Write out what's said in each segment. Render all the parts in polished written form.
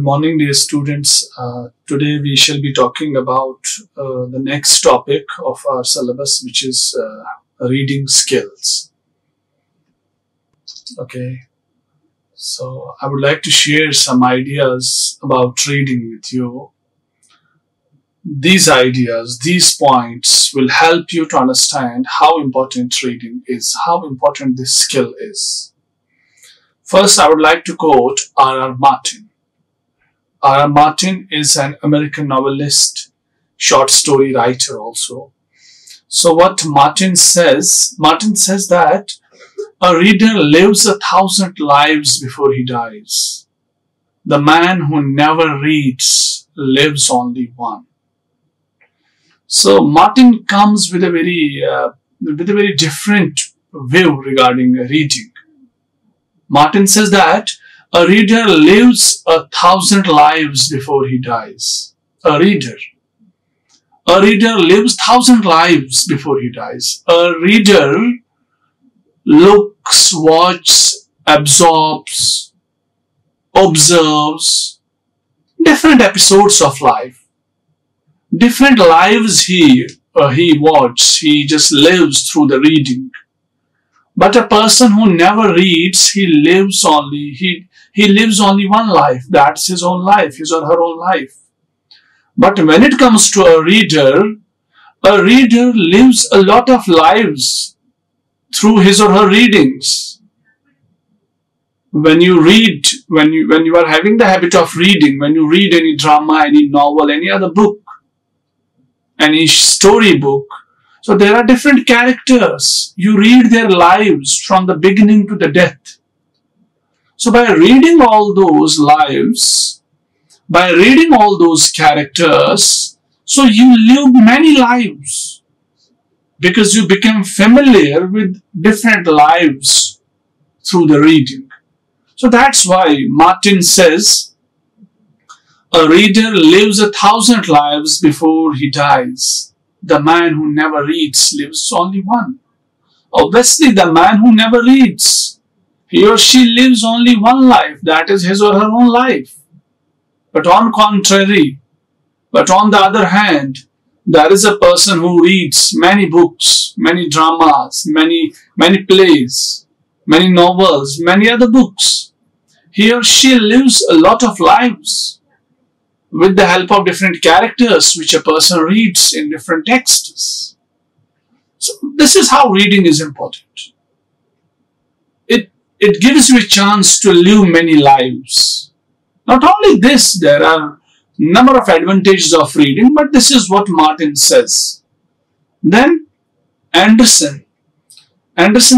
morning, dear students. Today we shall be talking about the next topic of our syllabus, which is reading skills. Okay, so I would like to share some ideas about reading with you. These ideas, these points will help you to understand how important reading is, how important this skill is. First, I would like to quote R.R. Martin. R.R. Martin is an American novelist, short story writer also. So what Martin says that a reader lives 1,000 lives before he dies. The man who never reads lives only one. So Martin comes with a very different view regarding reading. Martin says that a reader lives 1,000 lives before he dies. A reader lives 1,000 lives before he dies. A reader looks, watches, absorbs, observes different episodes of life. Different lives he watches. He just lives through the reading. But a person who never reads, he lives only one life. That's his own life, his or her own life. But when it comes to a reader lives a lot of lives through his or her readings. When you read, when you are having the habit of reading, when you read any drama, any novel, any other book, any storybook, so there are different characters. You read their lives from the beginning to the death. So by reading all those lives, by reading all those characters, so you live many lives because you become familiar with different lives through the reading. So that's why Martin says, a reader lives 1,000 lives before he dies. The man who never reads lives only one. Obviously, the man who never reads, he or she lives only one life. That is his or her own life. But on the other hand, there is a person who reads many books, many dramas, many plays, many novels, many other books. He or she lives a lot of lives with the help of different characters which a person reads in different texts. So this is how reading is important. It gives you a chance to live many lives. Not only this, there are a number of advantages of reading, but this is what Martin says. Then Anderson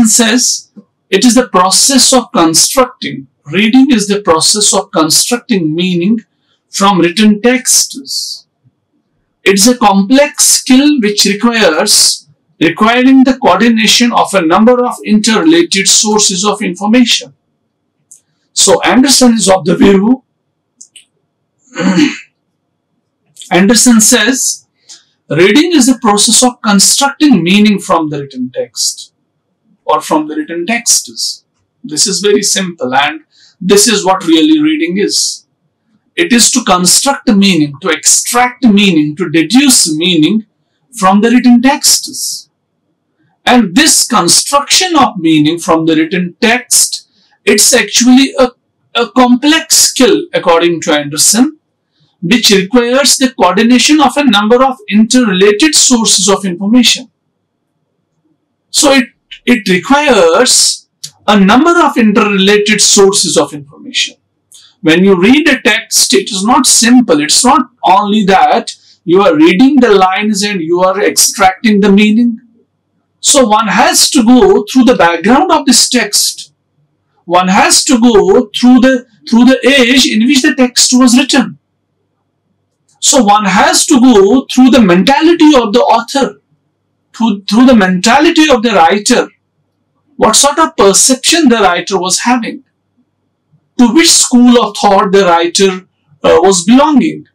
says, it is the process of constructing. Reading is the process of constructing meaning from written texts. It's a complex skill which requiring the coordination of a number of interrelated sources of information. So Anderson is of the view, Anderson says, reading is the process of constructing meaning from the written text or from the written texts. This is very simple, and this is what really reading is. It is to construct meaning, to extract meaning, to deduce meaning from the written texts. And this construction of meaning from the written text, it's actually a complex skill, according to Anderson, which requires the coordination of a number of interrelated sources of information. So it requires a number of interrelated sources of information. When you read a text, it is not simple. It's not only that you are reading the lines and you are extracting the meaning. So one has to go through the background of this text. One has to go through the age in which the text was written. So one has to go through the mentality of the author, through the mentality of the writer. What sort of perception the writer was having? To which school of thought the writer was belonging.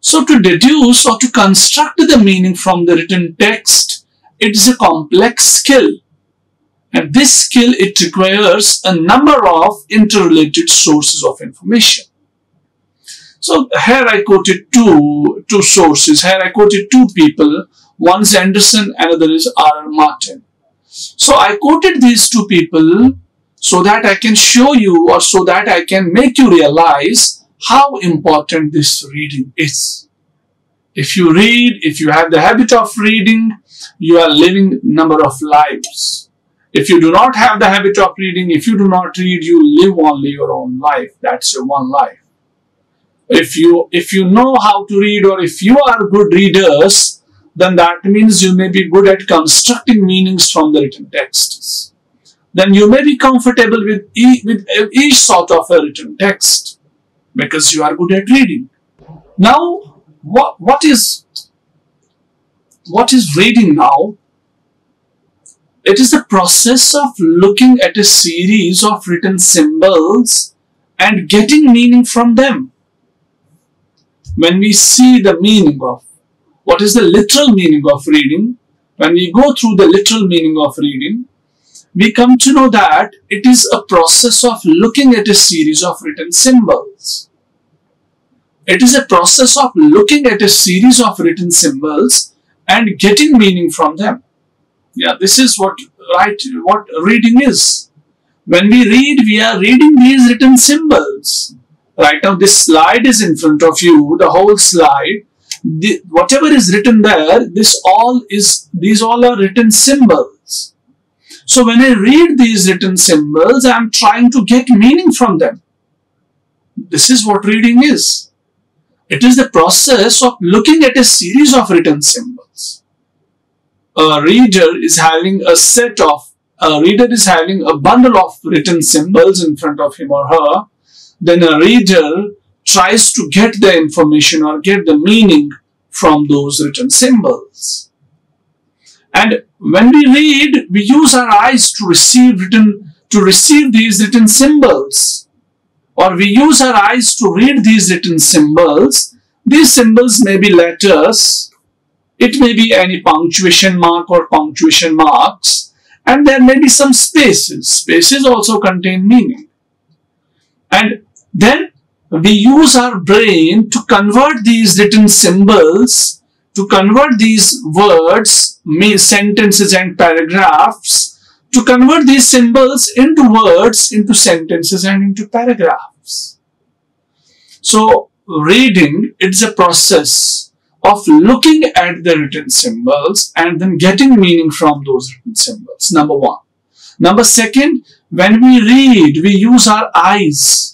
So to deduce or to construct the meaning from the written text, it is a complex skill. And this skill, it requires a number of interrelated sources of information. So here I quoted two sources. Here I quoted two people. One is Anderson, another is R. Martin. So I quoted these two people so that I can show you, or so that I can make you realize how important this reading is. If you read, if you have the habit of reading, you are living number of lives. If you do not have the habit of reading, if you do not read, you live only your own life. That's your one life. If you know how to read, or if you are good readers, then that means you may be good at constructing meanings from the written texts. Then you may be comfortable with each sort of a written text because you are good at reading. Now, what is reading now? It is the process of looking at a series of written symbols and getting meaning from them. When we see the meaning of, what is the literal meaning of reading, when we go through the literal meaning of reading, we come to know that it is a process of looking at a series of written symbols. It is a process of looking at a series of written symbols and getting meaning from them. Yeah, this is what reading is. When we read, we are reading these written symbols. Right now, this slide is in front of you, the whole slide. Whatever is written there, these all are written symbols. So when I read these written symbols, I am trying to get meaning from them. This is what reading is. It is the process of looking at a series of written symbols. A reader is having a bundle of written symbols in front of him or her. Then a reader tries to get the information or get the meaning from those written symbols. And when we read, we use our eyes to receive these written symbols, or we use our eyes to read these written symbols. These symbols may be letters, it may be any punctuation mark or punctuation marks, and there may be some spaces. Spaces also contain meaning. And then we use our brain to convert these written symbols, to convert these words, sentences and paragraphs, to convert these symbols into words, into sentences and into paragraphs. So reading, it's a process of looking at the written symbols and then getting meaning from those written symbols, number one. Number second, when we read, we use our eyes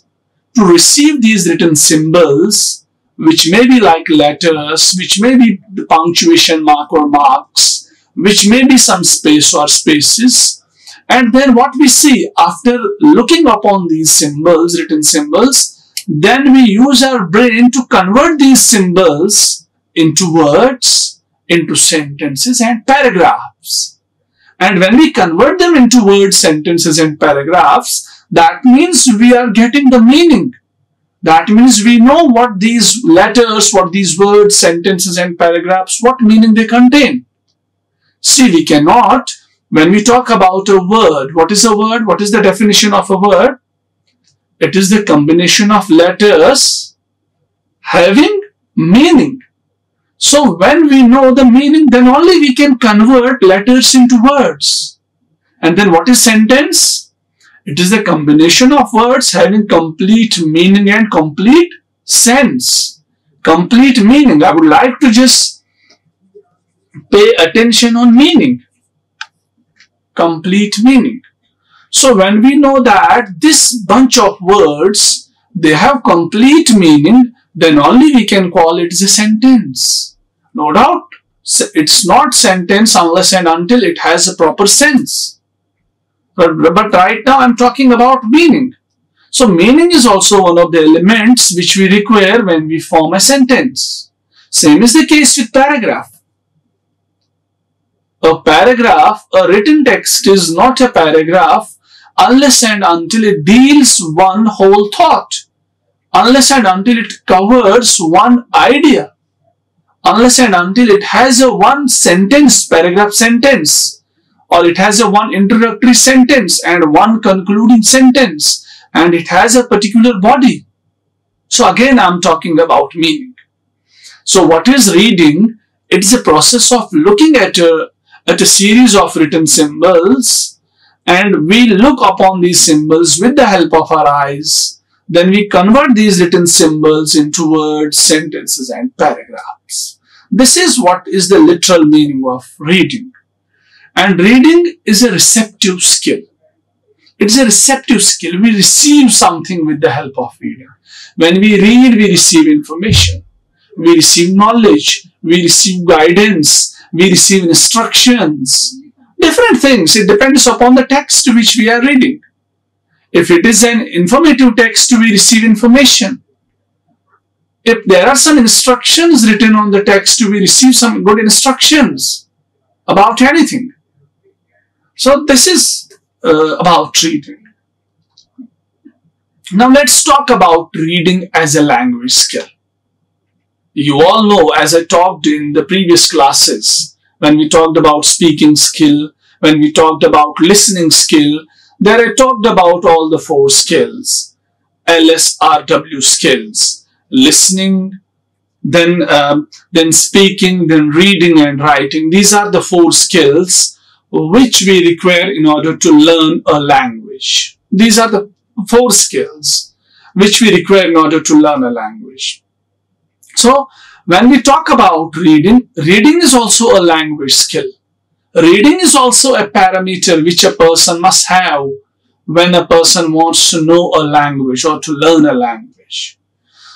to receive these written symbols, which may be like letters, which may be the punctuation mark or marks, which may be some space or spaces. And then what we see after looking upon these symbols, written symbols, then we use our brain to convert these symbols into words, into sentences and paragraphs. And when we convert them into words, sentences and paragraphs, that means we are getting the meaning. That means we know what these letters, what these words, sentences and paragraphs, what meaning they contain. See, we cannot, when we talk about a word, what is a word? What is the definition of a word? It is the combination of letters having meaning. So when we know the meaning, then only we can convert letters into words. And then what is sentence? It is the combination of words having complete meaning and complete sense. Complete meaning. I would like to just pay attention on meaning. Complete meaning. So when we know that this bunch of words, they have complete meaning, then only we can call it as a sentence. No doubt, it's not sentence unless and until it has a proper sense. But right now I'm talking about meaning. So meaning is also one of the elements which we require when we form a sentence. Same is the case with paragraph. A paragraph, a written text is not a paragraph unless and until it deals one whole thought. Unless and until it covers one idea. Unless and until it has a one sentence, paragraph sentence. Or it has a one introductory sentence and one concluding sentence. And it has a particular body. So again, I'm talking about meaning. So what is reading? It's a process of looking at a series of written symbols, and we look upon these symbols with the help of our eyes. Then we convert these written symbols into words, sentences, and paragraphs. This is what is the literal meaning of reading. And reading is a receptive skill. It's a receptive skill. We receive something with the help of reading. When we read, we receive information. We receive knowledge. We receive guidance. We receive instructions. Different things. It depends upon the text which we are reading. If it is an informative text, we receive information. If there are some instructions written on the text, we receive some good instructions about anything. So this is about reading. Now let's talk about reading as a language skill. You all know, as I talked in the previous classes, when we talked about speaking skill, when we talked about listening skill, there I talked about all the 4 skills, LSRW skills, listening, then speaking, then reading and writing. These are the 4 skills which we require in order to learn a language. These are the 4 skills which we require in order to learn a language. So when we talk about reading, reading is also a language skill. Reading is also a parameter which a person must have when a person wants to know a language or to learn a language.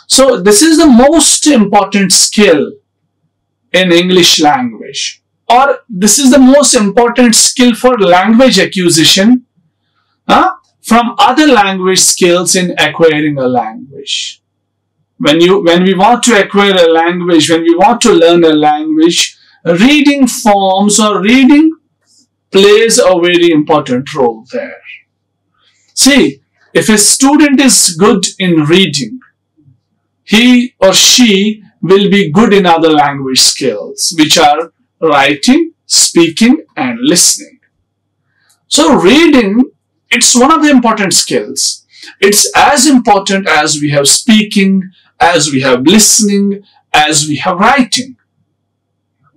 So this is the most important skill in English language, or this is the most important skill for language acquisition from other language skills in acquiring a language. When we want to acquire a language, when we want to learn a language, reading forms or reading plays a very important role there. See, if a student is good in reading, he or she will be good in other language skills, which are writing, speaking, and listening. So reading, it's one of the important skills. It's as important as we have speaking, as we have listening, as we have writing.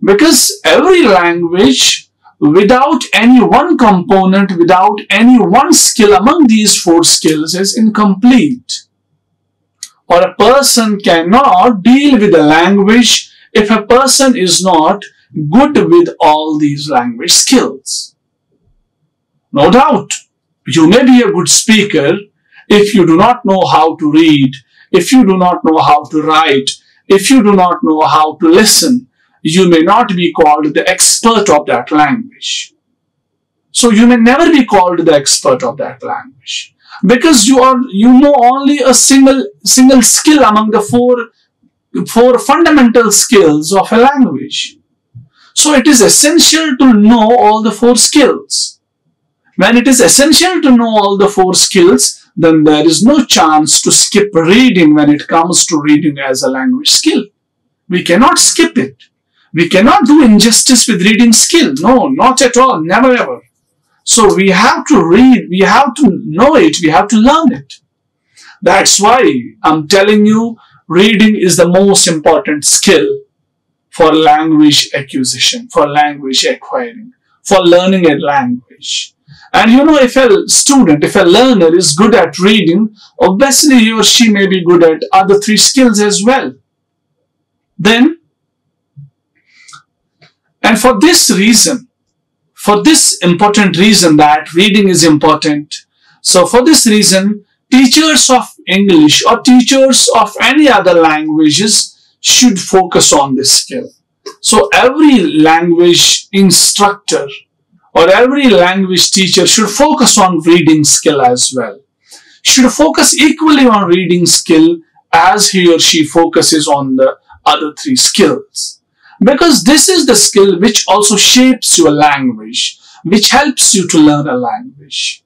Because every language, without any one component, without any one skill among these 4 skills, is incomplete. Or a person cannot deal with a language if a person is not good with all these language skills. No doubt, you may be a good speaker if you do not know how to read, if you do not know how to write, if you do not know how to listen. You may not be called the expert of that language. So you may never be called the expert of that language, because you know only a single skill among the four fundamental skills of a language. So it is essential to know all the 4 skills. When it is essential to know all the 4 skills, then there is no chance to skip reading when it comes to reading as a language skill. We cannot skip it. We cannot do injustice with reading skill. No, not at all. Never ever. So we have to read. We have to know it. We have to learn it. That's why I'm telling you, reading is the most important skill for language acquisition, for language acquiring, for learning a language. And you know, if a student, if a learner is good at reading, obviously he or she may be good at other 3 skills as well. Then, and for this reason, for this important reason that reading is important, so for this reason, teachers of English or teachers of any other languages should focus on this skill. So every language instructor or every language teacher should focus on reading skill as well. Should focus equally on reading skill as he or she focuses on the other 3 skills. Because this is the skill which also shapes your language, which helps you to learn a language.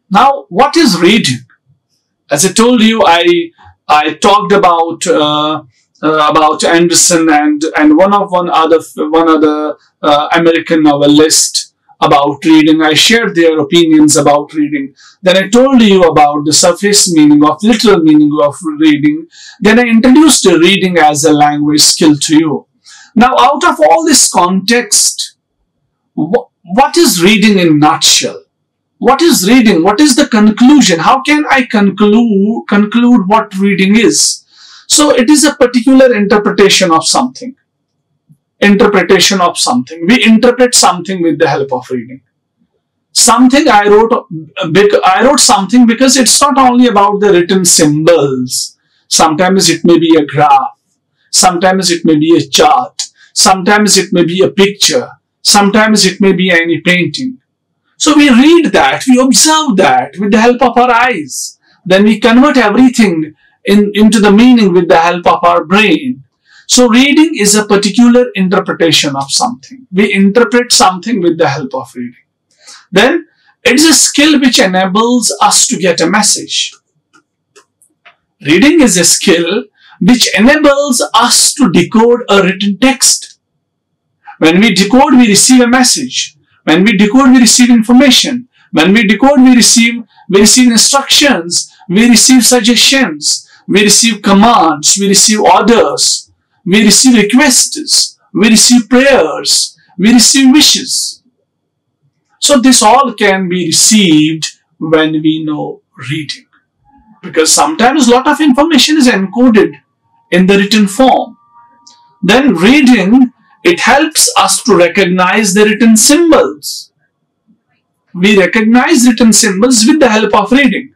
Now, what is reading? As I told you, I talked about Anderson and one other American novelist about reading. I shared their opinions about reading. Then I told you about the surface meaning of, literal meaning of reading. Then I introduced reading as a language skill to you. Now, out of all this context, what is reading in a nutshell? What is reading? What is the conclusion? How can I conclude what reading is? So it is a particular interpretation of something. Interpretation of something. We interpret something with the help of reading. Something I wrote something because it's not only about the written symbols. Sometimes it may be a graph. Sometimes it may be a chart. Sometimes it may be a picture. Sometimes it may be any painting. So we read that, we observe that with the help of our eyes. Then we convert everything into the meaning with the help of our brain. So reading is a particular interpretation of something. We interpret something with the help of reading. Then it is a skill which enables us to get a message. Reading is a skill which enables us to decode a written text. When we decode, we receive a message. When we decode, we receive information. When we decode, we receive instructions. We receive suggestions. We receive commands. We receive orders. We receive requests. We receive prayers. We receive wishes. So this all can be received when we know reading. Because sometimes a lot of information is encoded in the written form. Then reading, it helps us to recognize the written symbols. We recognize written symbols with the help of reading.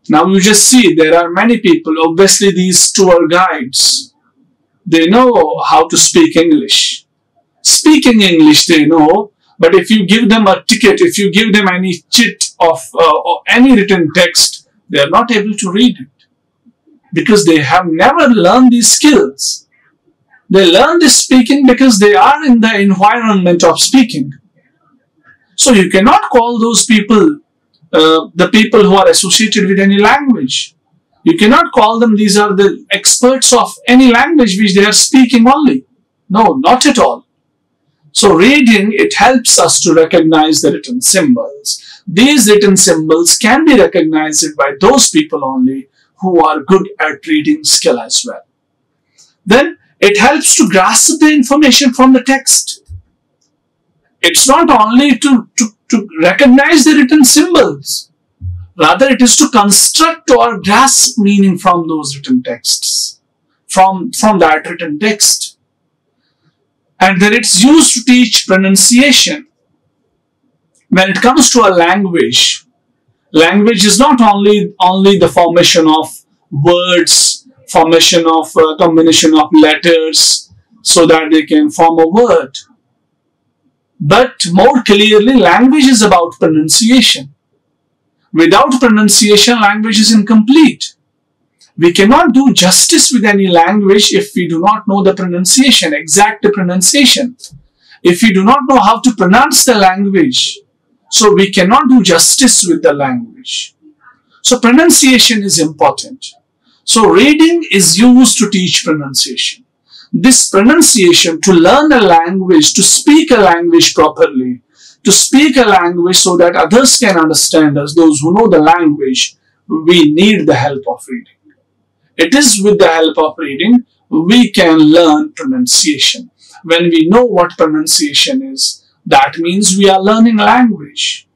Now you just see there are many people, obviously these tour guides, they know how to speak English. Speaking English they know, but if you give them a ticket, if you give them any chit of any written text, they are not able to read it. Because they have never learned these skills. They learn this speaking because they are in the environment of speaking. So you cannot call those people the people who are associated with any language. You cannot call them these are the experts of any language which they are speaking only. No, not at all. So reading, it helps us to recognize the written symbols. These written symbols can be recognized by those people only who are good at reading skill as well. Then it helps to grasp the information from the text. It's not only to recognize the written symbols. Rather, it is to construct or grasp meaning from those written texts, from that written text. And then it's used to teach pronunciation. When it comes to a language, language is not only the formation of words, formation of a combination of letters so that they can form a word. But more clearly, language is about pronunciation. Without pronunciation, language is incomplete. We cannot do justice with any language if we do not know the pronunciation, exact pronunciation. If we do not know how to pronounce the language, so we cannot do justice with the language. So pronunciation is important. So reading is used to teach pronunciation. This pronunciation, to learn a language, to speak a language properly, to speak a language so that others can understand us, those who know the language, we need the help of reading. It is with the help of reading we can learn pronunciation. When we know what pronunciation is, that means we are learning language.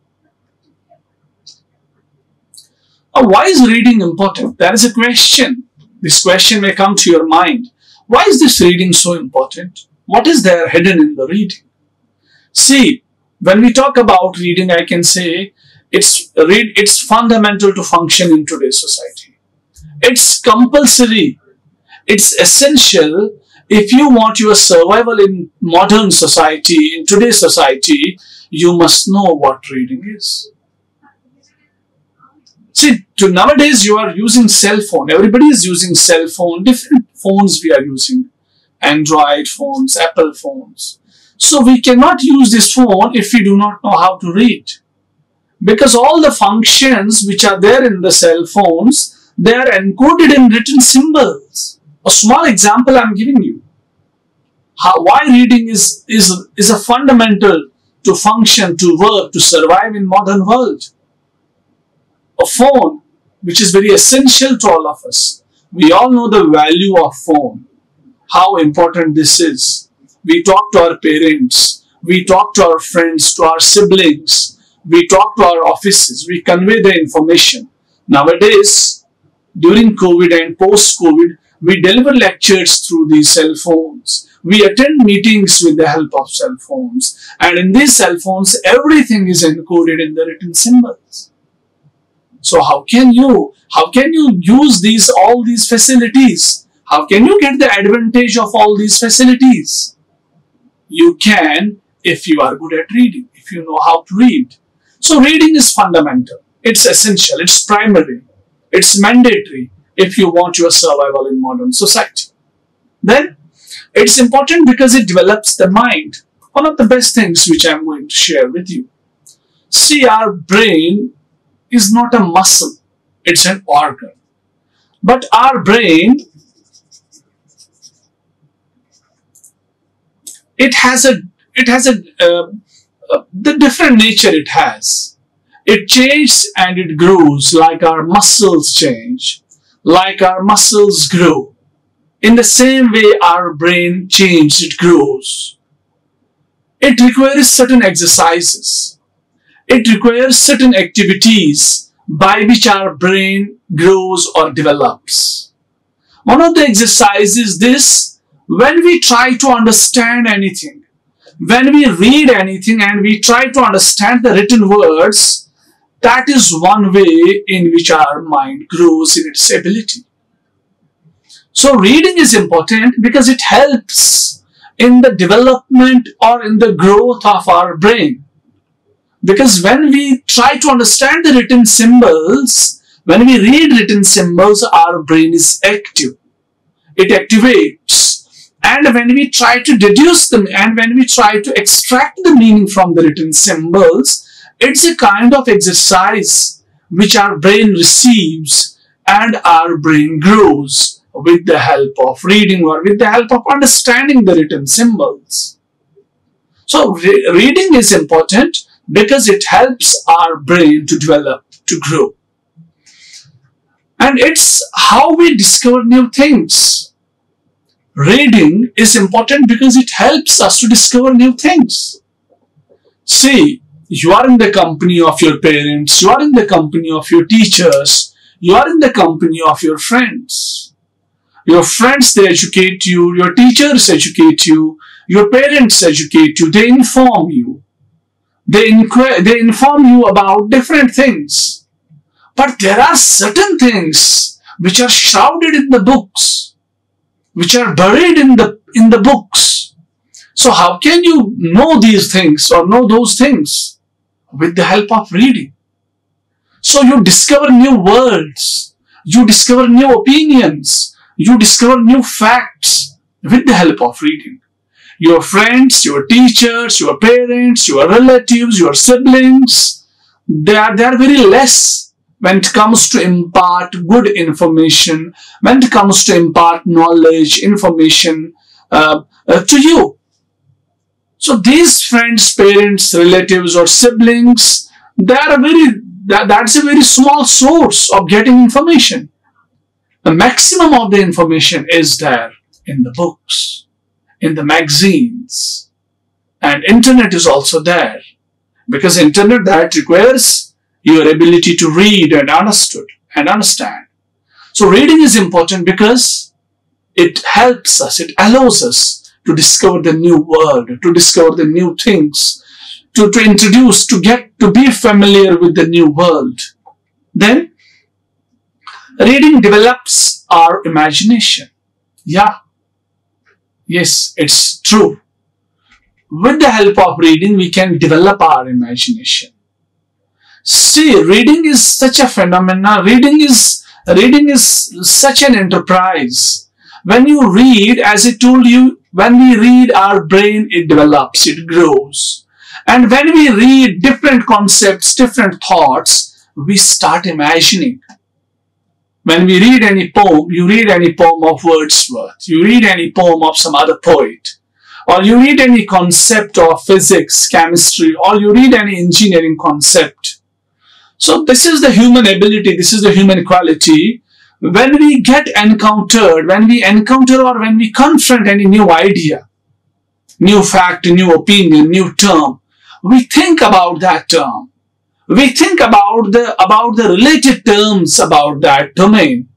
Why is reading important? That is a question. This question may come to your mind. Why is this reading so important? What is there hidden in the reading? See, when we talk about reading, I can say it's fundamental to function in today's society. It's compulsory. It's essential. If you want your survival in modern society, in today's society, you must know what reading is. See, nowadays you are using cell phone. Everybody is using cell phone. Different phones we are using. Android phones, Apple phones. So we cannot use this phone if we do not know how to read. Because all the functions which are there in the cell phones, they are encoded in written symbols. A small example I am giving you. Why reading is a fundamental to function, to work, to survive in modern world. A phone, which is very essential to all of us. We all know the value of phone, how important this is. We talk to our parents, we talk to our friends, to our siblings, we talk to our offices, we convey the information. Nowadays, during COVID and post-COVID, we deliver lectures through these cell phones. We attend meetings with the help of cell phones. And in these cell phones, everything is encoded in the written symbols. So how can you use all these facilities? How can you get the advantage of all these facilities? You can if you are good at reading, if you know how to read. So reading is fundamental. It's essential. It's primary. It's mandatory if you want your survival in modern society. Then it's important because it develops the mind. One of the best things which I'm going to share with you. See, our brain is not a muscle. It's an organ. But our brain, it has the different nature it has. It changes and it grows like our muscles change, like our muscles grow. In the same way our brain changes, it grows. It requires certain exercises. It requires certain activities by which our brain grows or develops. One of the exercises is this: when we try to understand anything, when we read anything and we try to understand the written words, that is one way in which our mind grows in its ability. So reading is important because it helps in the development or in the growth of our brain. Because when we try to understand the written symbols, when we read written symbols, our brain is active. It activates. And when we try to deduce them and when we try to extract the meaning from the written symbols, it's a kind of exercise which our brain receives and our brain grows with the help of reading or with the help of understanding the written symbols. So reading is important because it helps our brain to develop, to grow. And it's how we discover new things. Reading is important because it helps us to discover new things. See, you are in the company of your parents, you are in the company of your teachers, you are in the company of your friends. Your friends, they educate you, your teachers educate you, your parents educate you, they inform you. They inform you about different things. But there are certain things which are shrouded in the books, which are buried in the books. So how can you know these things or know those things? With the help of reading. So you discover new words, you discover new opinions, you discover new facts with the help of reading. Your friends, your teachers, your parents, your relatives, your siblings, they are very less when it comes to impart good information, when it comes to impart knowledge, information to you. So these friends, parents, relatives or siblings, that's a very small source of getting information. The maximum of the information is there in the books, in the magazines, and internet is also there. Because internet, that requires your ability to read and understand. So reading is important because it helps us, it allows us to discover the new world, to discover the new things, to introduce, to be familiar with the new world. Then, reading develops our imagination. Yeah. Yes, it's true. With the help of reading, we can develop our imagination. See, reading is such a phenomenon. Reading is such an enterprise. When you read, as I told you, when we read, our brain, it develops, it grows. And when we read different concepts, different thoughts, we start imagining. When we read any poem, you read any poem of Wordsworth, you read any poem of some other poet. or you read any concept of physics, chemistry, or you read any engineering concept. So this is the human ability, this is the human quality. When we get encountered, when we encounter or when we confront any new idea, new fact, new opinion, new term, we think about that term. We think about the related terms about that domain.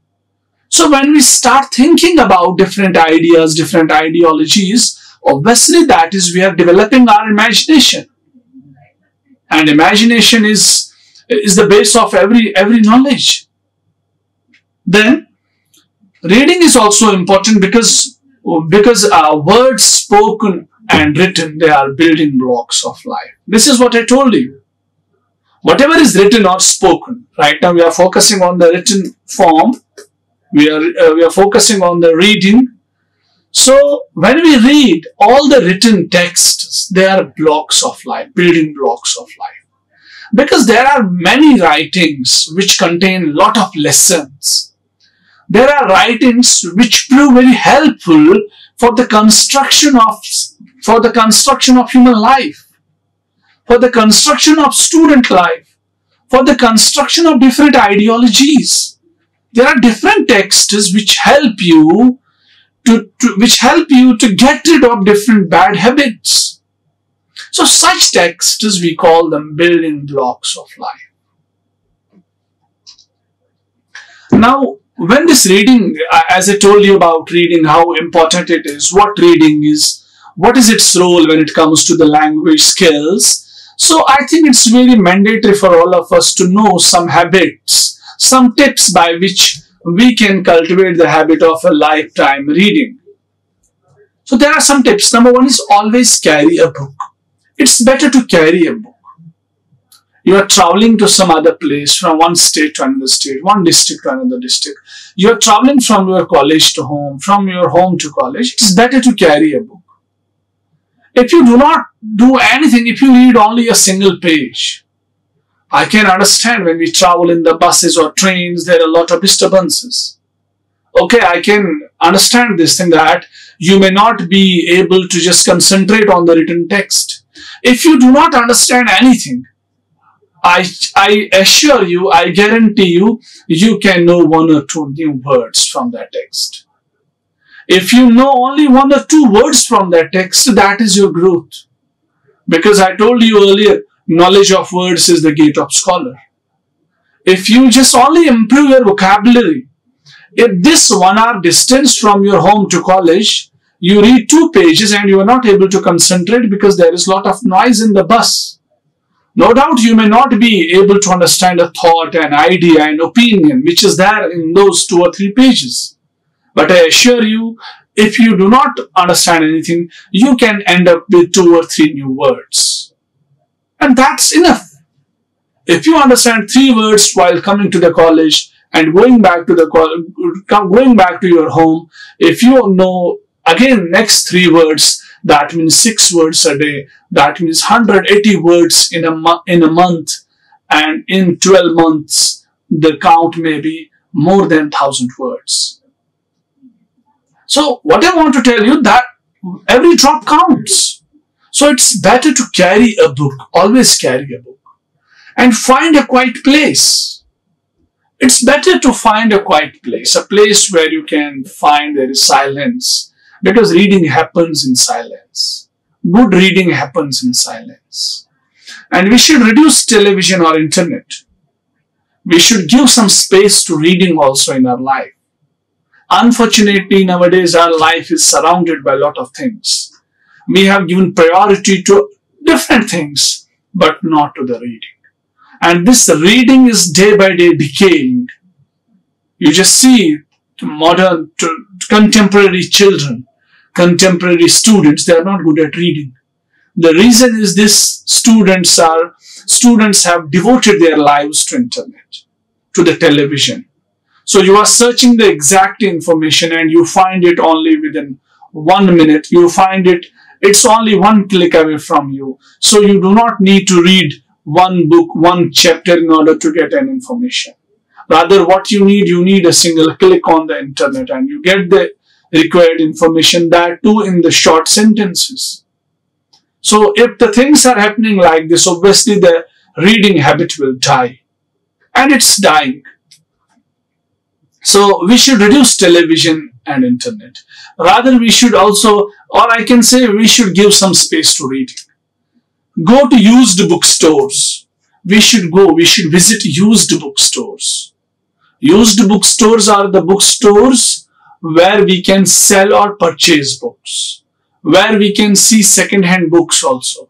So when we start thinking about different ideas, different ideologies, obviously that is we are developing our imagination. And imagination is the base of every knowledge. Then reading is also important because words spoken and written, they are building blocks of life. This is what I told you. Whatever is written or spoken, right now we are focusing on the written form. We are focusing on the reading. So when we read all the written texts, they are blocks of life, building blocks of life. Because there are many writings which contain a lot of lessons. There are writings which prove very helpful for the construction of human life, for the construction of student life, for the construction of different ideologies. There are different texts which help you to get rid of different bad habits. So such texts, we call them building blocks of life. Now, when this reading, as I told you about reading, how important it is, what reading is, what is its role when it comes to the language skills. So I think it's very mandatory for all of us to know some habits, some tips by which we can cultivate the habit of a lifetime reading. So there are some tips. Number one is always carry a book. It's better to carry a book. You are traveling to some other place, from one state to another state, one district to another district. You are traveling from your college to home, from your home to college. It's better to carry a book. If you do not do anything, if you read only a single page, I can understand when we travel in the buses or trains, there are a lot of disturbances. Okay, I can understand this thing that you may not be able to just concentrate on the written text. If you do not understand anything, I assure you, I guarantee you, you can know one or two new words from that text. If you know only one or two words from that text, that is your growth. Because I told you earlier, knowledge of words is the gate of scholar. If you just only improve your vocabulary, if this 1 hour distance from your home to college, you read 2 pages and you are not able to concentrate because there is a lot of noise in the bus. No doubt you may not be able to understand a thought, an idea, an opinion which is there in those 2 or 3 pages. But I assure you, if you do not understand anything, you can end up with 2 or 3 new words. And that's enough. If you understand 3 words while coming to the college and going back to your home, if you know again next 3 words, that means 6 words a day. That means 180 words in a month, and in 12 months, the count may be more than 1,000 words. So what I want to tell you that every drop counts. So it's better to carry a book, always carry a book, and find a quiet place. It's better to find a quiet place, a place where you can find there is silence, because reading happens in silence. Good reading happens in silence. And we should reduce television or internet. We should give some space to reading also in our life. Unfortunately, nowadays our life is surrounded by a lot of things. We have given priority to different things, but not to the reading. And this reading is day by day decaying. You just see modern, contemporary children, contemporary students, they are not good at reading. The reason is this: students have devoted their lives to internet, to the television. So you are searching the exact information and you find it only within 1 minute. You find it's only 1 click away from you. So you do not need to read 1 book, 1 chapter in order to get an information. Rather, what you need a single click on the internet and you get the required information, that too in the short sentences. So if the things are happening like this, obviously the reading habit will die. And it's dying. So we should reduce television and internet. Rather we should also, or I can say we should give some space to reading. Go to used bookstores. We should visit used bookstores. Used bookstores are the bookstores where we can sell or purchase books, where we can see second-hand books also.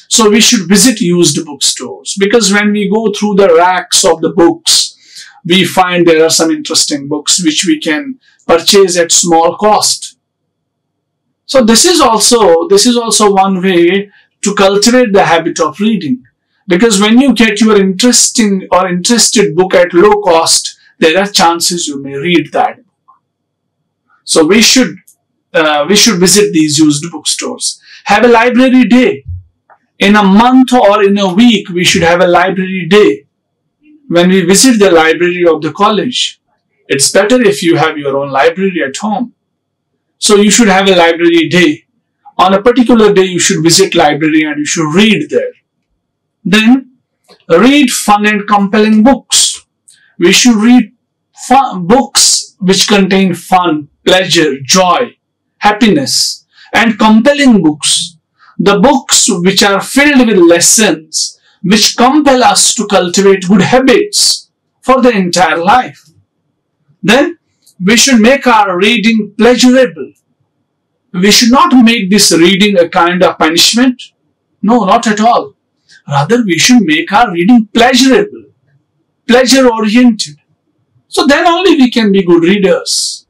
So we should visit used bookstores, because when we go through the racks of the books, we find there are some interesting books which we can purchase at small cost. So this is also one way to cultivate the habit of reading, because when you get your interested book at low cost, there are chances you may read that book. So we should visit these used bookstores. Have a library day. In a month or in a week, we should have a library day. When we visit the library of the college, it's better if you have your own library at home. So you should have a library day. On a particular day, you should visit library and you should read there. Then, read fun and compelling books. We should read books which contain fun, pleasure, joy, happiness, and compelling books. The books which are filled with lessons which compel us to cultivate good habits for the entire life. Then, we should make our reading pleasurable. We should not make this reading a kind of punishment. No, not at all. Rather, we should make our reading pleasurable, pleasure-oriented. So then only we can be good readers.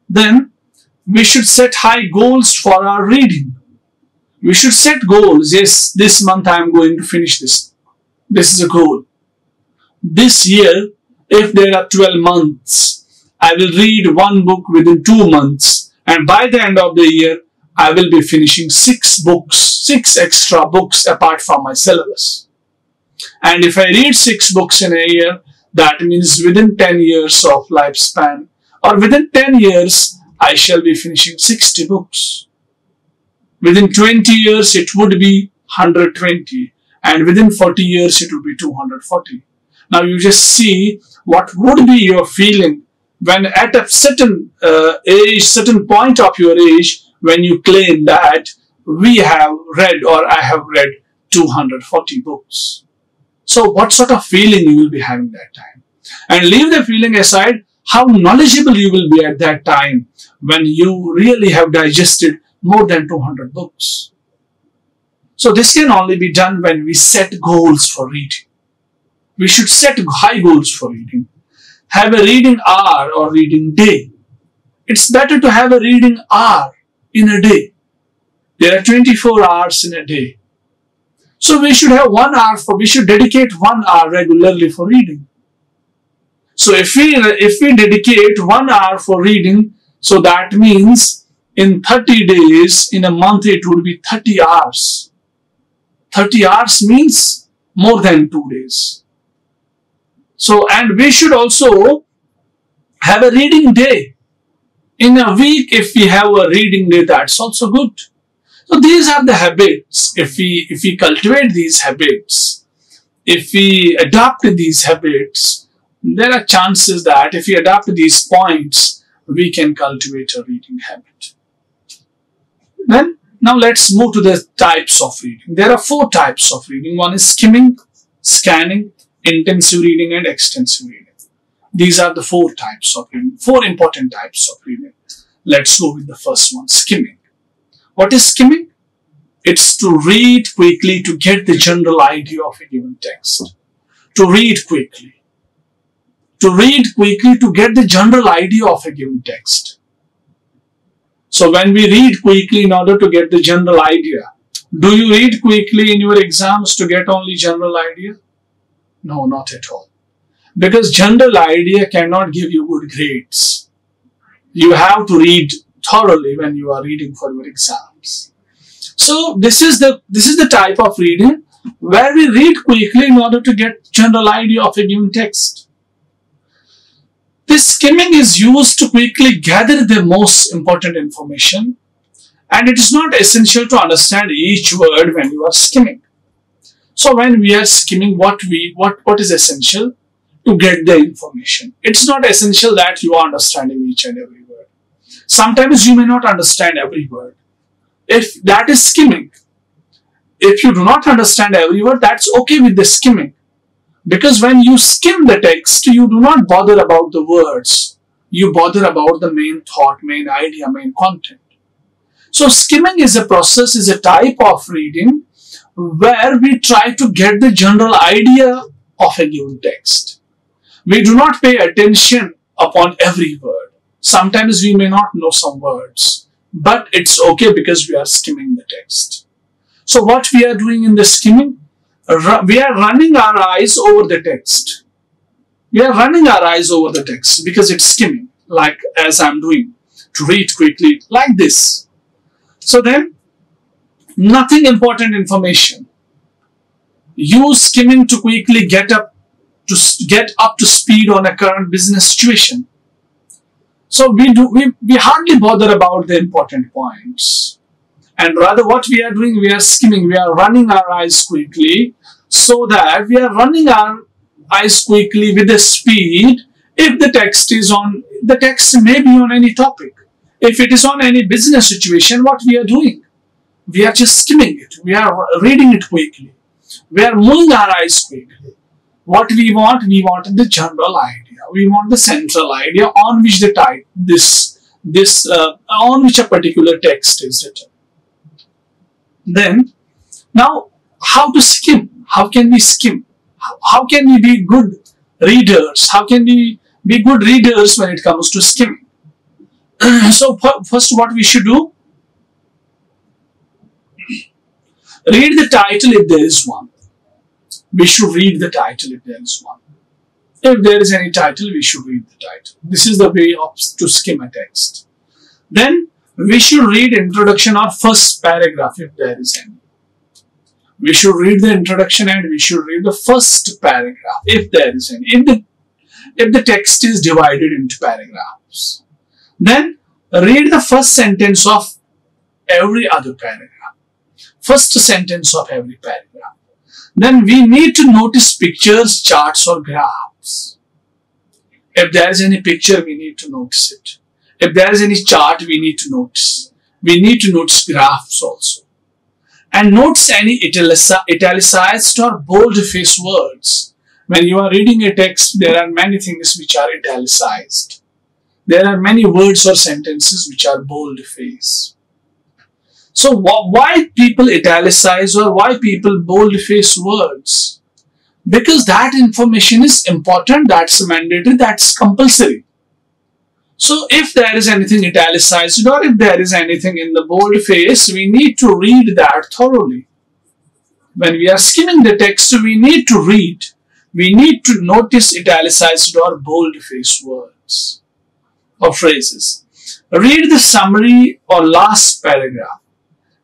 Then, we should set high goals for our reading. We should set goals. Yes, this month I am going to finish this. This is a goal. This year, if there are 12 months, I will read one book within 2 months. And by the end of the year, I will be finishing 6 books, 6 extra books apart from my syllabus. And if I read 6 books in a year, that means within 10 years of lifespan, or within 10 years, I shall be finishing 60 books. Within 20 years, it would be 120. And within 40 years, it would be 240. Now you just see what would be your feeling when at a certain age, certain point of your age, when you claim that we have read or I have read 240 books. So what sort of feeling you will be having that time? And leave the feeling aside, how knowledgeable you will be at that time when you really have digested more than 200 books. So this can only be done when we set goals for reading. We should set high goals for reading. Have a reading hour or reading day. It's better to have a reading hour in a day. There are 24 hours in a day. So we should have 1 hour we should dedicate 1 hour regularly for reading. So if we dedicate 1 hour for reading, so that means in 30 days, in a month, it would be 30 hours. 30 hours means more than 2 days. So, and we should also have a reading day. In a week, if we have a reading day, that's also good. So these are the habits. If we cultivate these habits, if we adopt these habits, there are chances that if we adopt these points, we can cultivate a reading habit. Then, now let's move to the types of reading. There are 4 types of reading. One is skimming, scanning, intensive reading, and extensive reading. These are the 4 types of reading, 4 important types of reading. Let's go with the first one, skimming. What is skimming? It's to read quickly to get the general idea of a given text. To read quickly. To read quickly to get the general idea of a given text. So when we read quickly in order to get the general idea, do you read quickly in your exams to get only general idea? No, not at all. Because general idea cannot give you good grades. You have to read thoroughly when you are reading for your exams. So this is the type of reading where we read quickly in order to get general idea of a given text. This skimming is used to quickly gather the most important information, and it is not essential to understand each word when you are skimming. So when we are skimming, what is essential? To get the information. It's not essential that you are understanding each and every word. Sometimes you may not understand every word. If that is skimming, if you do not understand every word, that's okay with the skimming. Because when you skim the text, you do not bother about the words. You bother about the main thought, main idea, main content. So skimming is a process, is a type of reading where we try to get the general idea of a given text. We do not pay attention upon every word. Sometimes we may not know some words, but it's okay because we are skimming the text. So what we are doing in the skimming? We are running our eyes over the text. We are running our eyes over the text because it's skimming, like as I'm doing, to read quickly like this. So then, nothing important information. Use skimming to quickly get up to speed on a current business situation. So we hardly bother about the important points. And rather what we are doing, we are skimming, we are running our eyes quickly, so that we are running our eyes quickly with the speed. If the text may be on any topic. If it is on any business situation, what we are doing? We are just skimming it. We are reading it quickly. We are moving our eyes quickly. What we want the general idea. We want the central idea on which on which a particular text is written. Then, now, how to skim? How can we skim? How can we be good readers? How can we be good readers when it comes to skimming? So, first what we should do? Read the title if there is one. We should read the title if there is one. If there is any title, we should read the title. This is the way to skim a text. Then, we should read introduction or first paragraph if there is any. We should read the introduction and we should read the first paragraph if there is any. If the text is divided into paragraphs. Then read the first sentence of every other paragraph. First sentence of every paragraph. Then we need to notice pictures, charts or graphs. If there is any picture, we need to notice it. If there is any chart, we need to notice. We need to notice graphs also. And notice any italicized or bold-faced words. When you are reading a text, there are many things which are italicized. There are many words or sentences which are bold-faced. So why people italicize or why people bold-face words? Because that information is important, that's mandatory, that's compulsory. So if there is anything italicized or if there is anything in the bold-face, we need to read that thoroughly. When we are skimming the text, we need to read. We need to notice italicized or bold-faced words or phrases. Read the summary or last paragraph.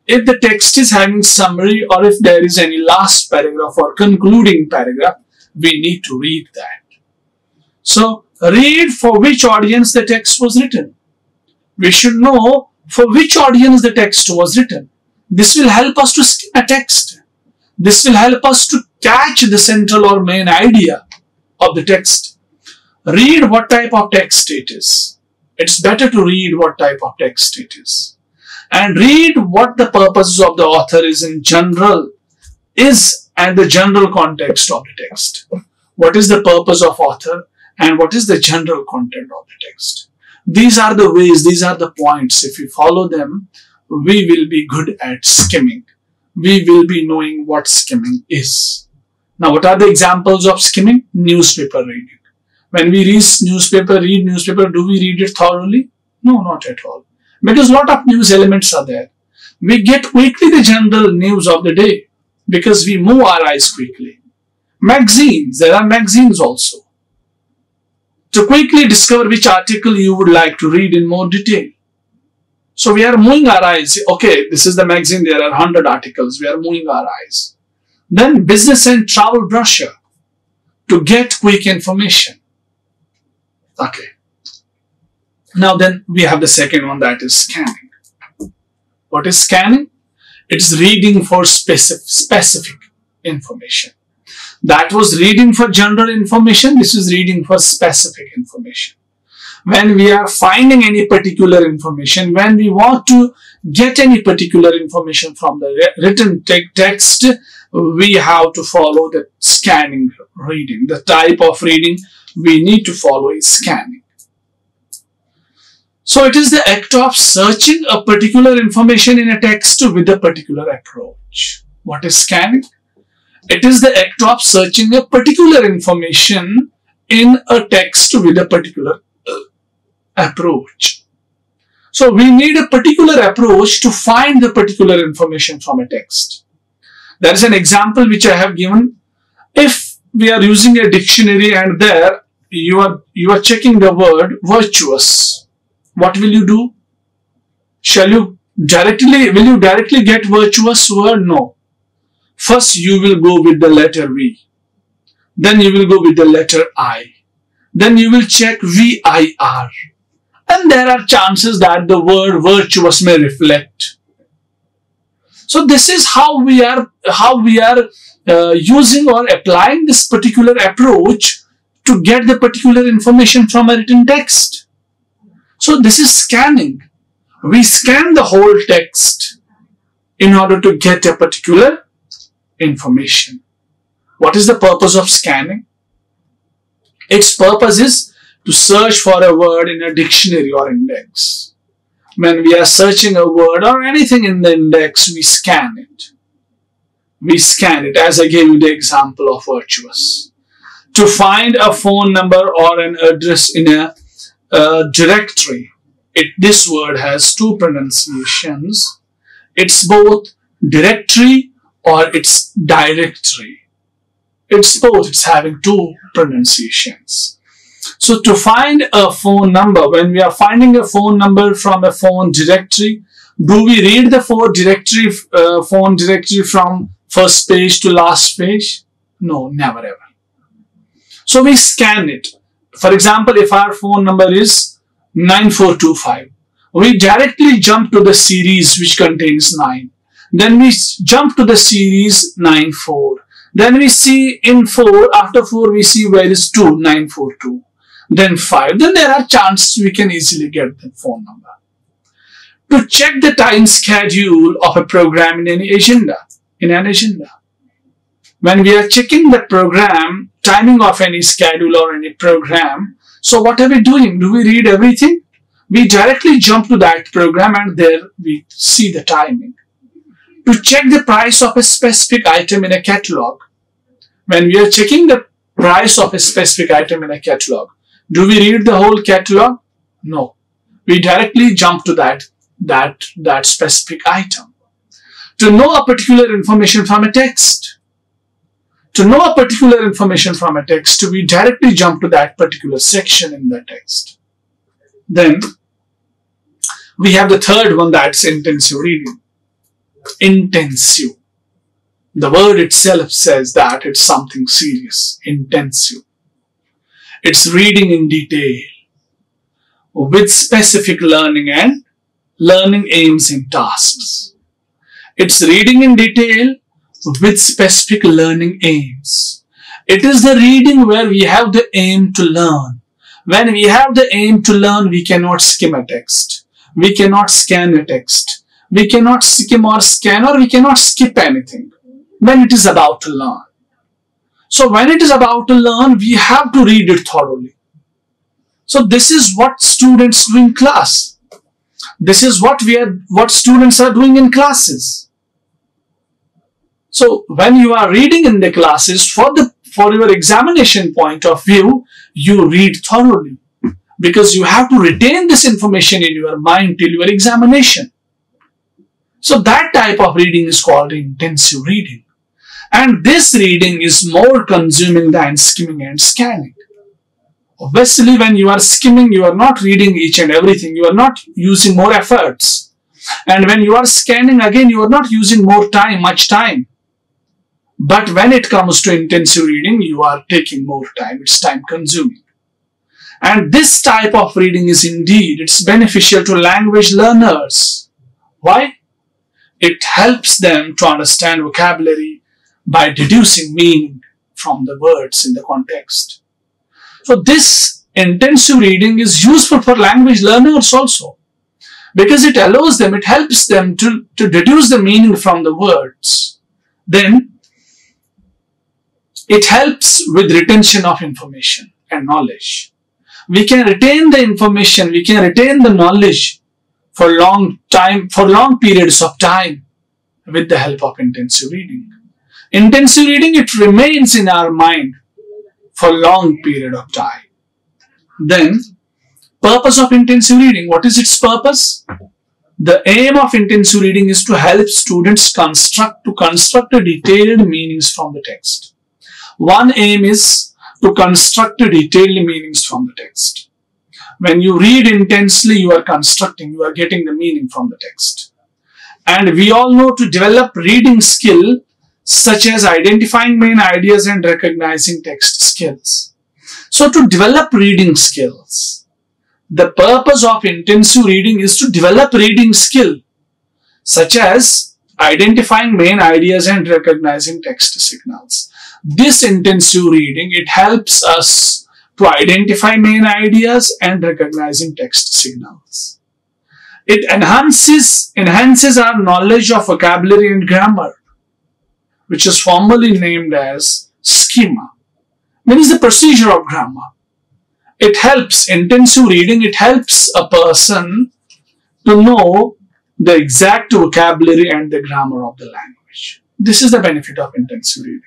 If the text is having summary or if there is any last paragraph or concluding paragraph, we need to read that. So, read for which audience the text was written. We should know for which audience the text was written. This will help us to skim a text. This will help us to catch the central or main idea of the text. Read what type of text it is. It's better to read what type of text it is. And read what the purposes of the author is in general and the general context of the text. What is the purpose of author and what is the general content of the text? These are the ways, these are the points. If we follow them, we will be good at skimming. We will be knowing what skimming is. Now, what are the examples of skimming? Newspaper reading. When we read newspaper, do we read it thoroughly? No, not at all. Because a lot of news elements are there. We get quickly the general news of the day because we move our eyes quickly. Magazines, there are magazines also. To quickly discover which article you would like to read in more detail. So we are moving our eyes. Okay, this is the magazine, there are 100 articles. We are moving our eyes. Then business and travel brochure to get quick information. Okay. Now then we have the second one, that is scanning. What is scanning? It's reading for specific information. That was reading for general information. This is reading for specific information. When we are finding any particular information, when we want to get any particular information from the written text, we have to follow the scanning reading. The type of reading we need to follow is scanning. So it is the act of searching a particular information in a text with a particular approach. What is scanning? It is the act of searching a particular information in a text with a particular approach. So we need a particular approach to find the particular information from a text. There is an example which I have given. If we are using a dictionary and there you are checking the word virtuous, what will you do? Will you directly get virtuous word? No. First you will go with the letter V. Then you will go with the letter I. Then you will check VIR. And there are chances that the word virtuous may reflect. So this is how we are using or applying this particular approach to get the particular information from a written text. So this is scanning. We scan the whole text in order to get a particular information. What is the purpose of scanning? Its purpose is to search for a word in a dictionary or index. When we are searching a word or anything in the index, we scan it. We scan it, as I gave you the example of virtuous. To find a phone number or an address in a directory, this word has two pronunciations. It's both directory or it's directory. It's both. It's having two pronunciations. So to find a phone number, when we are finding a phone number from a phone directory, do we read the phone directory from first page to last page? No, never ever. So we scan it. For example, if our phone number is 9425, we directly jump to the series which contains 9. Then we jump to the series 94. Then we see in 4, after 4 we see where is 2, 942. Then 5. Then there are chances we can easily get the phone number. To check the time schedule of a program in an agenda. When we are checking the program, timing of any schedule or any program, so what are we doing? Do we read everything? We directly jump to that program and there we see the timing. To check the price of a specific item in a catalog. When we are checking the price of a specific item in a catalog, do we read the whole catalog? No. We directly jump to that specific item. To know a particular information from a text. To know a particular information from a text, we directly jump to that particular section in the text. Then we have the third one, that's intensive reading. Intensive. The word itself says that it's something serious. Intensive. It's reading in detail with specific learning and learning aims and tasks. It's reading in detail with specific learning aims. It is the reading where we have the aim to learn. When we have the aim to learn, we cannot skim a text. We cannot scan a text. We cannot skim or scan, or we cannot skip anything when it is about to learn. So when it is about to learn, we have to read it thoroughly. So this is what students do in class. This is what students are doing in classes. So when you are reading in the classes, for your examination point of view, you read thoroughly, because you have to retain this information in your mind till your examination. So that type of reading is called intensive reading. And this reading is more consuming than skimming and scanning. Obviously, when you are skimming, you are not reading each and everything. You are not using more efforts. And when you are scanning, again, you are not using much time. But when it comes to intensive reading, you are taking more time. It's time consuming. And this type of reading is indeed, it's beneficial to language learners. Why? It helps them to understand vocabulary by deducing meaning from the words in the context. So this intensive reading is useful for language learners also, because it allows them, it helps them to deduce the meaning from the words. Then it helps with retention of information and knowledge. We can retain the information, we can retain the knowledge for long periods of time with the help of intensive reading. Intensive reading, it remains in our mind for long period of time. Then, purpose of intensive reading. What is its purpose? The aim of intensive reading is to help students construct a detailed meanings from the text. One aim is to construct detailed meanings from the text. When you read intensely, you are constructing, you are getting the meaning from the text. And we all know to develop reading skill such as identifying main ideas and recognizing text skills. So to develop reading skills, the purpose of intensive reading is to develop reading skill such as identifying main ideas and recognizing text signals. This intensive reading, it helps us to identify main ideas and recognizing text signals. It enhances our knowledge of vocabulary and grammar, which is formally named as schema. Means the procedure of grammar. It helps, intensive reading, it helps a person to know the exact vocabulary and the grammar of the language. This is the benefit of intensive reading.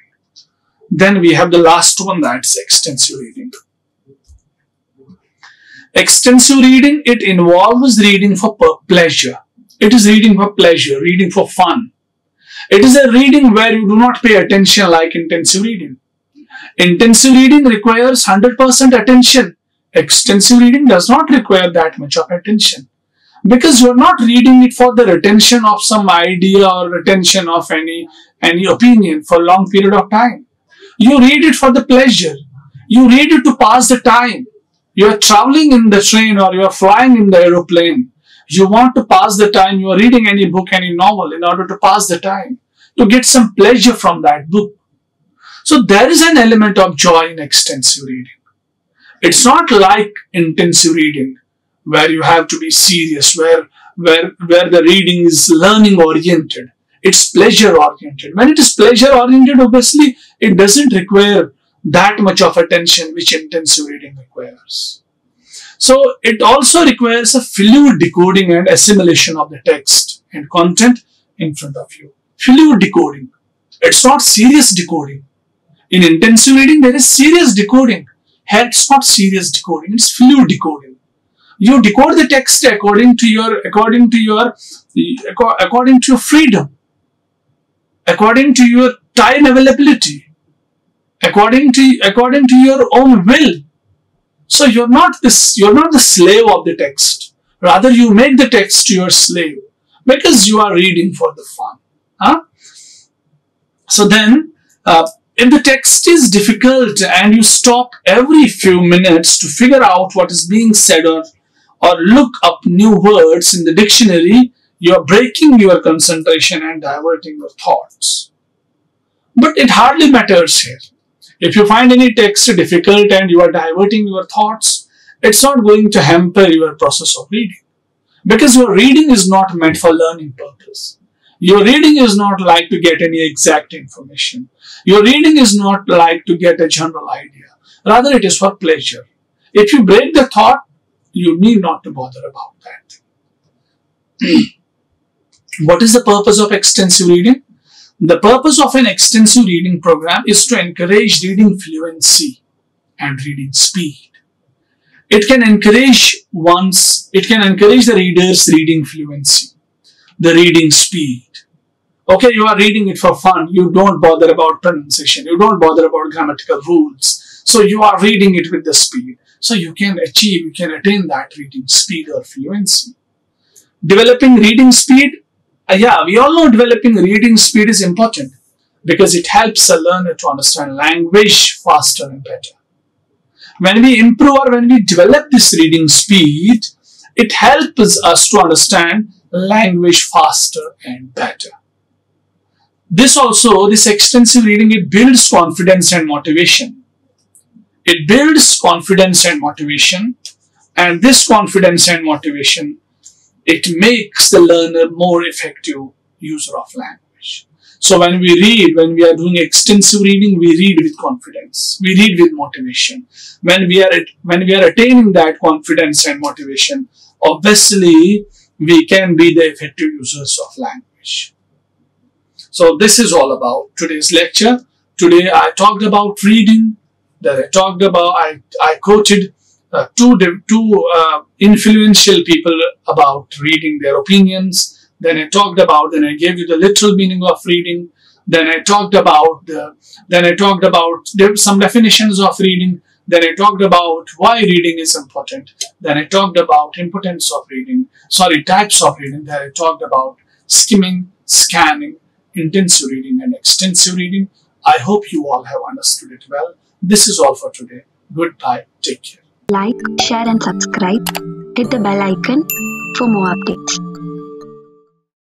Then we have the last one, that's extensive reading. Extensive reading, it involves reading for pleasure. It is reading for pleasure, reading for fun. It is a reading where you do not pay attention like intensive reading. Intensive reading requires 100% attention. Extensive reading does not require that much of attention, because you are not reading it for the retention of some idea or retention of any opinion for a long period of time. You read it for the pleasure. You read it to pass the time. You are traveling in the train or you are flying in the aeroplane. You want to pass the time. You are reading any book, any novel in order to pass the time, to get some pleasure from that book. So there is an element of joy in extensive reading. It's not like intensive reading where you have to be serious, where the reading is learning oriented. It's pleasure oriented. When it is pleasure oriented, obviously, it doesn't require that much of attention which intensive reading requires. So it also requires a fluid decoding and assimilation of the text and content in front of you. Fluid decoding. It's not serious decoding. In intensive reading, there is serious decoding. Here, it's not serious decoding. It's fluid decoding. You decode the text according to your freedom, according to your time availability, according to your own will. So you're not the slave of the text. Rather, you make the text your slave because you are reading for the fun. So then, if the text is difficult and you stop every few minutes to figure out what is being said or look up new words in the dictionary, you are breaking your concentration and diverting your thoughts. But it hardly matters here. If you find any text difficult and you are diverting your thoughts, it's not going to hamper your process of reading. Because your reading is not meant for learning purpose. Your reading is not like to get any exact information. Your reading is not like to get a general idea. Rather, it is for pleasure. If you break the thought, you need not to bother about that. What is the purpose of extensive reading? The purpose of an extensive reading program is to encourage reading fluency and reading speed. It can encourage the reader's reading fluency, the reading speed. Okay, you are reading it for fun. You don't bother about pronunciation. You don't bother about grammatical rules. So you are reading it with the speed. So you can attain that reading speed or fluency. Developing reading speed. We all know developing reading speed is important because it helps a learner to understand language faster and better. When we improve or when we develop this reading speed, it helps us to understand language faster and better. This extensive reading, it builds confidence and motivation. It builds confidence and motivation, and this confidence and motivation, it makes the learner more effective user of language. So when we are doing extensive reading, we read with confidence. We read with motivation. When we are attaining that confidence and motivation, obviously we can be the effective users of language. So this is all about today's lecture. Today I talked about reading. Then I quoted two influential people about reading, their opinions. Then I gave you the literal meaning of reading. Then I talked about some definitions of reading. Then I talked about why reading is important. Then I talked about types of reading. Then I talked about skimming, scanning, intensive reading and extensive reading. I hope you all have understood it well. This is all for today. Goodbye. Take care. Like, share and subscribe. Hit the bell icon for more updates.